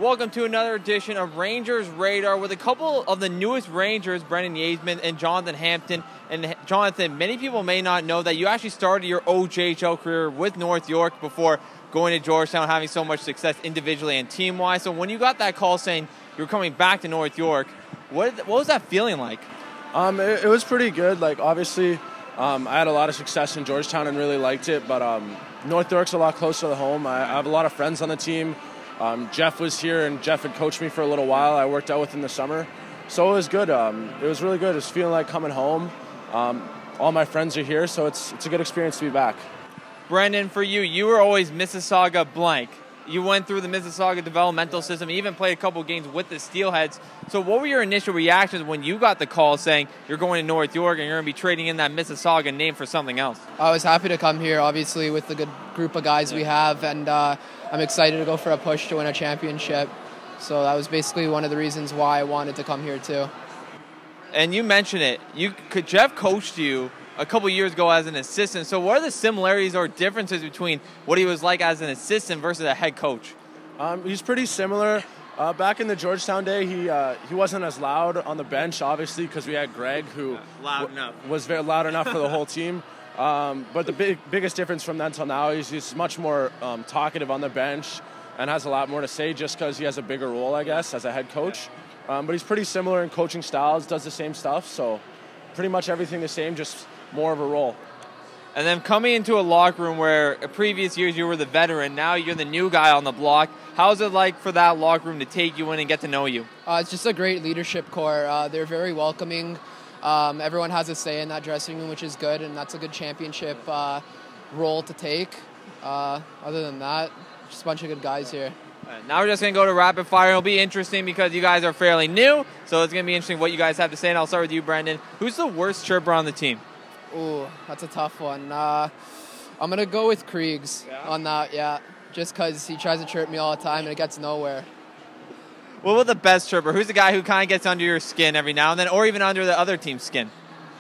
Welcome to another edition of Rangers Radar with a couple of the newest Rangers, Brandon Yeamans and Jonathan Hampton. And Jonathan, many people may not know that you actually started your OJHL career with North York before going to Georgetown, having so much success individually and team-wise. So when you got that call saying you were coming back to North York, what was that feeling like? It was pretty good. Like, obviously, I had a lot of success in Georgetown and really liked it, but North York's a lot closer to home. I have a lot of friends on the team. Jeff was here, and Jeff had coached me for a little while. I worked out with him this summer. So it was good. It was really good. It was feeling like coming home. All my friends are here, so it's a good experience to be back. Brandon, for you, you were always Mississauga blank. You went through the Mississauga developmental system, even played a couple games with the Steelheads. So what were your initial reactions when you got the call saying you're going to North York and you're going to be trading in that Mississauga name for something else? I was happy to come here, obviously, with the good group of guys we have, and I'm excited to go for a push to win a championship. So that was basically one of the reasons why I wanted to come here too. And you mentioned it. Jeff coached you a couple years ago as an assistant. So what are the similarities or differences between what he was like as an assistant versus a head coach? He's pretty similar. Back in the Georgetown day, he wasn't as loud on the bench, obviously, because we had Greg, who was very loud enough for the whole team. But the biggest difference from then till now is he's much more talkative on the bench and has a lot more to say just because he has a bigger role, I guess, as a head coach. But he's pretty similar in coaching styles, does the same stuff, so pretty much everything the same, just more of a role. And then coming into a locker room where previous years you were the veteran, now you're the new guy on the block. How's it like for that locker room to take you in and get to know you? It's just a great leadership core. They're very welcoming. Everyone has a say in that dressing room, which is good, and that's a good championship role to take. Other than that, just a bunch of good guys here. Now we're just going to go to rapid fire. It'll be interesting because you guys are fairly new, so it's going to be interesting what you guys have to say. And I'll start with you, Brandon. Who's the worst chirper on the team? Ooh, that's a tough one. I'm going to go with Kriegs on that, yeah. Just because he tries to chirp me all the time and it gets nowhere. What about the best chirper? Who's the guy who kind of gets under your skin every now and then, or even under the other team's skin?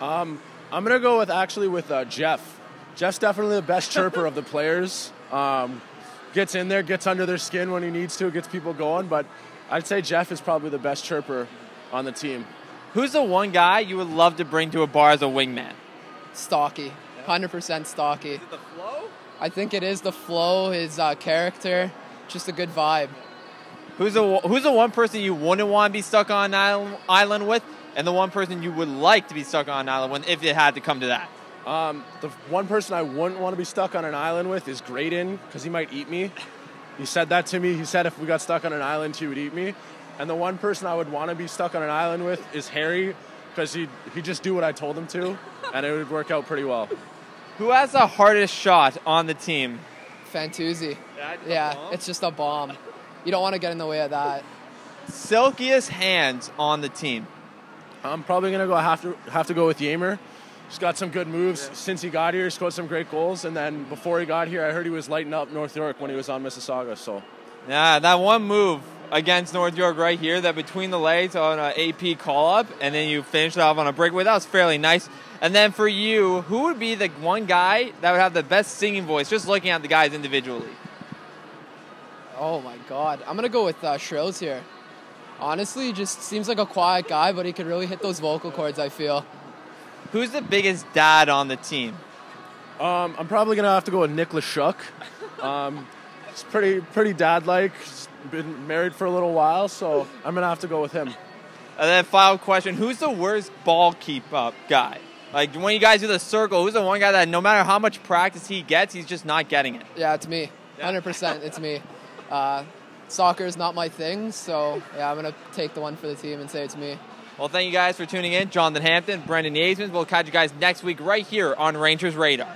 I'm going to go with Jeff. Jeff's definitely the best chirper of the players. Gets in there, gets under their skin when he needs to, gets people going. But I'd say Jeff is probably the best chirper on the team. Who's the one guy you would love to bring to a bar as a wingman? Stocky. 100% Stocky. Is it the flow? I think it is the flow, his character, just a good vibe. Who's the one person you wouldn't want to be stuck on an island with, and the one person you would like to be stuck on an island with if it had to come to that? The one person I wouldn't want to be stuck on an island with is Graydon, because he might eat me. He said that to me. He said if we got stuck on an island, he would eat me. And the one person I would want to be stuck on an island with is Harry, because he'd just do what I told him to, and it would work out pretty well. Who has the hardest shot on the team? Fantuzzi. Yeah, it's just a bomb. You don't want to get in the way of that. Silkiest hands on the team? I'm probably going to have to go with Yamer. He's got some good moves since he got here. He scored some great goals, and then before he got here, I heard he was lighting up North York when he was on Mississauga. So, yeah, that one move against North York right here, that between the legs on an AP call-up, and then you finished it off on a breakaway. That was fairly nice. And then for you, who would be the one guy that would have the best singing voice, just looking at the guys individually? Oh, my God. I'm going to go with Shrills here. Honestly, he just seems like a quiet guy, but he could really hit those vocal cords, I feel. Who's the biggest dad on the team? I'm probably going to have to go with Nick Lashuk. He's pretty dad-like. He's been married for a little while, so I'm going to have to go with him. And then final question, who's the worst ball keep-up guy? Like, when you guys do the circle, who's the one guy that no matter how much practice he gets, he's just not getting it? Yeah, it's me. 100%, it's me. Soccer is not my thing, so yeah, I'm going to take the one for the team and say it's me. Well, thank you guys for tuning in. Jonathan Hampton, Brandon Yeamans. We'll catch you guys next week right here on Rangers Radar.